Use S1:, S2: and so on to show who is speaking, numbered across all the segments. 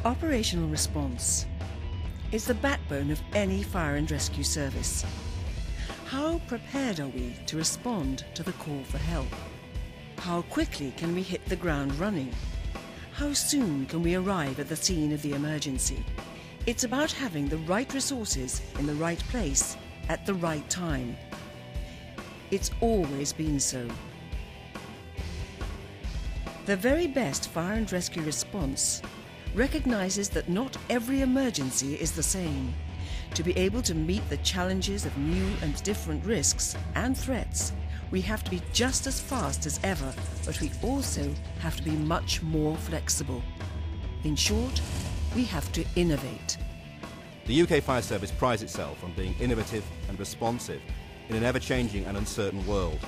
S1: Operational response is the backbone of any fire and rescue service. How prepared are we to respond to the call for help? How quickly can we hit the ground running? How soon can we arrive at the scene of the emergency? It's about having the right resources in the right place at the right time. It's always been so. The very best fire and rescue response recognises that not every emergency is the same. To be able to meet the challenges of new and different risks and threats, we have to be just as fast as ever, but we also have to be much more flexible. In short, we have to innovate.
S2: The UK Fire Service prides itself on being innovative and responsive in an ever-changing and uncertain world.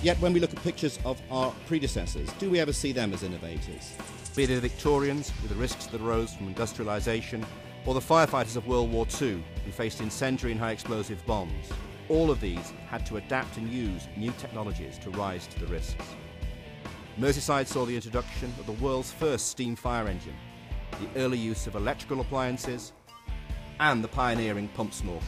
S2: Yet when we look at pictures of our predecessors, do we ever see them as innovators? Be it the Victorians with the risks that arose from industrialisation, or the firefighters of World War II who faced incendiary and high explosive bombs. All of these had to adapt and use new technologies to rise to the risks. Merseyside saw the introduction of the world's first steam fire engine, the early use of electrical appliances, and the pioneering pump snorkel.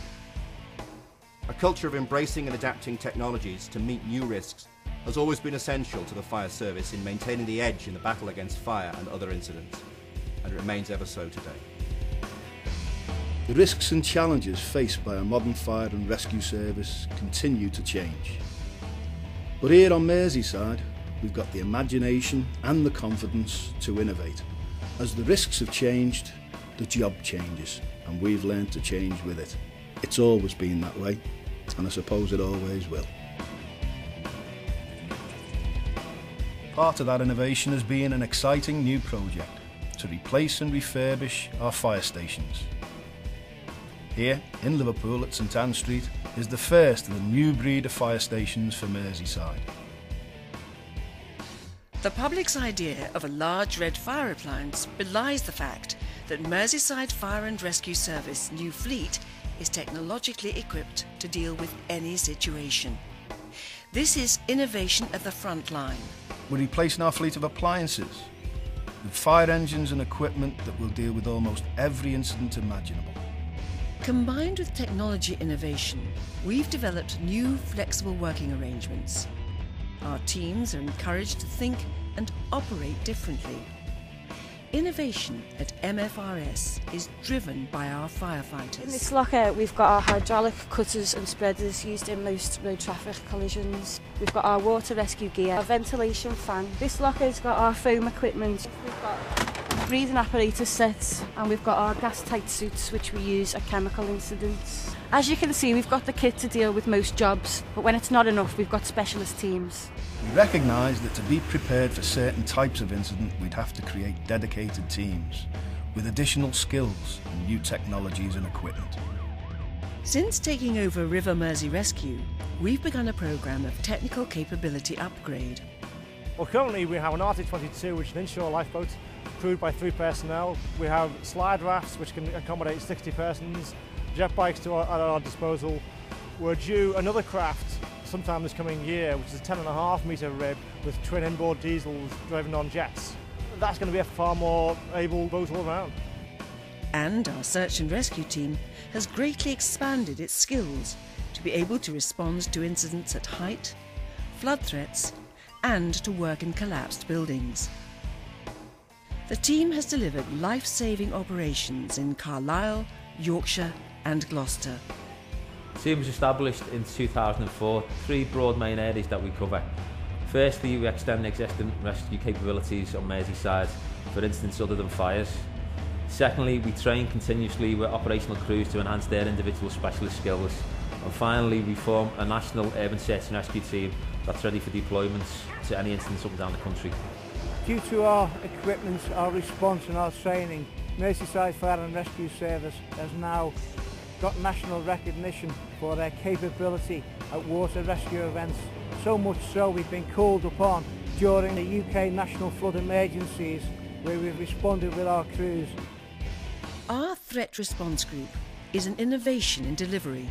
S2: A culture of embracing and adapting technologies to meet new risks has always been essential to the fire service in maintaining the edge in the battle against fire and other incidents, and it remains ever so today.
S3: The risks and challenges faced by a modern fire and rescue service continue to change. But here on Merseyside, we've got the imagination and the confidence to innovate. As the risks have changed, the job changes, and we've learned to change with it. It's always been that way, and I suppose it always will. Part of that innovation has been an exciting new project to replace and refurbish our fire stations. Here in Liverpool at St Anne Street is the first of the new breed of fire stations for Merseyside.
S1: The public's idea of a large red fire appliance belies the fact that Merseyside Fire and Rescue Service new fleet is technologically equipped to deal with any situation. This is innovation at the front line.
S3: We're replacing our fleet of appliances with fire engines and equipment that will deal with almost every incident imaginable.
S1: Combined with technology innovation, we've developed new flexible working arrangements. Our teams are encouraged to think and operate differently. Innovation at MF&RS is driven by our firefighters.
S4: In this locker we've got our hydraulic cutters and spreaders used in most road traffic collisions. We've got our water rescue gear, our ventilation fan. This locker's got our foam equipment. We've got breathing apparatus sets, and we've got our gas tight suits which we use at chemical incidents. As you can see, we've got the kit to deal with most jobs, but when it's not enough we've got specialist teams.
S3: We recognise that to be prepared for certain types of incident we'd have to create dedicated teams with additional skills and new technologies and equipment.
S1: Since taking over River Mersey Rescue, we've begun a programme of technical capability upgrade.
S5: Well, currently we have an RT-22, which is an inshore lifeboat, crewed by 3 personnel. We have slide rafts, which can accommodate 60 persons, jet bikes at our disposal. We're due another craft sometime this coming year, which is a 10.5 metre rib with twin inboard diesels driven on jets. That's going to be a far more able boat all around.
S1: And our search and rescue team has greatly expanded its skills to be able to respond to incidents at height, flood threats, and to work in collapsed buildings. The team has delivered life-saving operations in Carlisle, Yorkshire and Gloucester.
S6: The team was established in 2004, 3 broad main areas that we cover. Firstly, we extend existing rescue capabilities on Merseyside for incidents other than fires. Secondly, we train continuously with operational crews to enhance their individual specialist skills. And finally, we form a national urban search and rescue team that's ready for deployments to any incidents up and down the country.
S7: Due to our equipment, our response and our training, Merseyside Fire and Rescue Service has now got national recognition for their capability at water rescue events. So much so we've been called upon during the UK national flood emergencies where we've responded with our crews.
S1: Our threat response group is an innovation in delivery,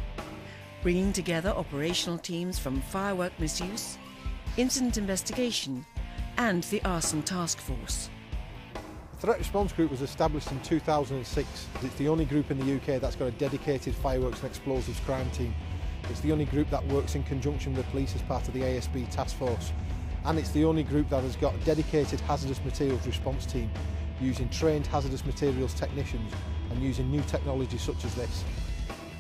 S1: bringing together operational teams from firework misuse, incident investigation and the arson task force.
S8: Threat Response Group was established in 2006. It's the only group in the UK that's got a dedicated fireworks and explosives crime team. It's the only group that works in conjunction with the police as part of the ASB task force. And it's the only group that has got a dedicated hazardous materials response team, using trained hazardous materials technicians and using new technology such as this.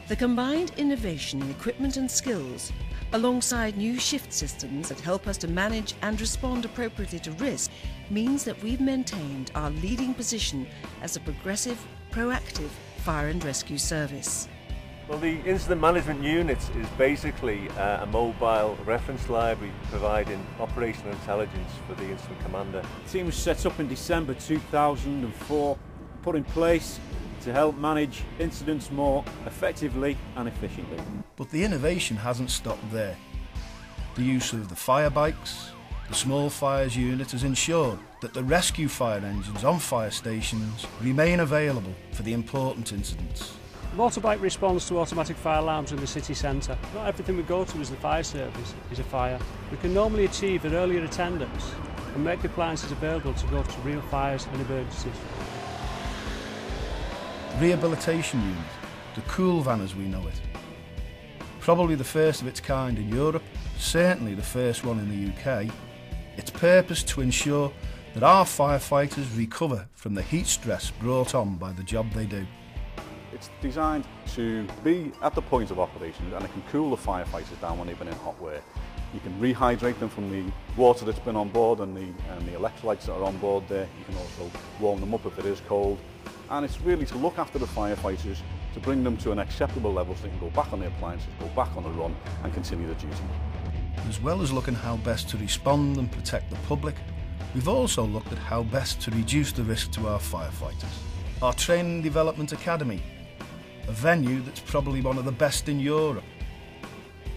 S1: The combined innovation in equipment and skills, alongside new shift systems that help us to manage and respond appropriately to risk, means that we've maintained our leading position as a progressive, proactive fire and rescue service.
S9: Well, the Incident Management Unit is basically a mobile reference library providing operational intelligence for the incident commander.
S10: The team was set up in December 2004, put in place to help manage incidents more effectively and efficiently.
S3: But the innovation hasn't stopped there. The use of the fire bikes, the small fires unit has ensured that the rescue fire engines on fire stations remain available for the important incidents.
S11: Motorbike responds to automatic fire alarms in the city centre. Not everything we go to as the fire service is a fire. We can normally achieve an earlier attendance and make the appliances available to go to real fires and emergencies.
S3: Rehabilitation unit, the cool van as we know it. Probably the first of its kind in Europe, certainly the first one in the UK. Its purpose to ensure that our firefighters recover from the heat stress brought on by the job they do.
S12: It's designed to be at the point of operations, and it can cool the firefighters down when they've been in hot wear. You can rehydrate them from the water that's been on board and the electrolytes that are on board there. You can also warm them up if it is cold. And it's really to look after the firefighters, to bring them to an acceptable level so they can go back on their appliances, go back on the run and continue the duty.
S3: As well as looking how best to respond and protect the public, we've also looked at how best to reduce the risk to our firefighters. Our Training and Development Academy, a venue that's probably one of the best in Europe,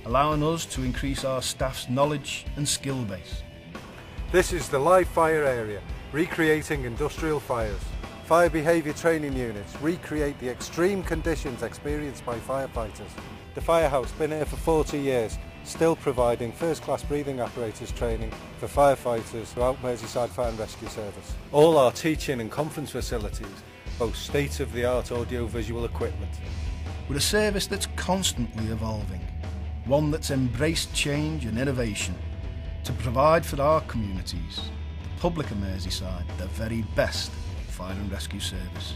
S3: allowing us to increase our staff's knowledge and skill base.
S8: This is the live fire area, recreating industrial fires. Fire behaviour training units recreate the extreme conditions experienced by firefighters. The firehouse been here for 40 years, still providing first-class breathing apparatus training for firefighters throughout Merseyside Fire and Rescue Service. All our teaching and conference facilities boast state-of-the-art audio-visual equipment.
S3: We're a service that's constantly evolving, one that's embraced change and innovation to provide for our communities, the public of Merseyside, the very best fire and rescue service.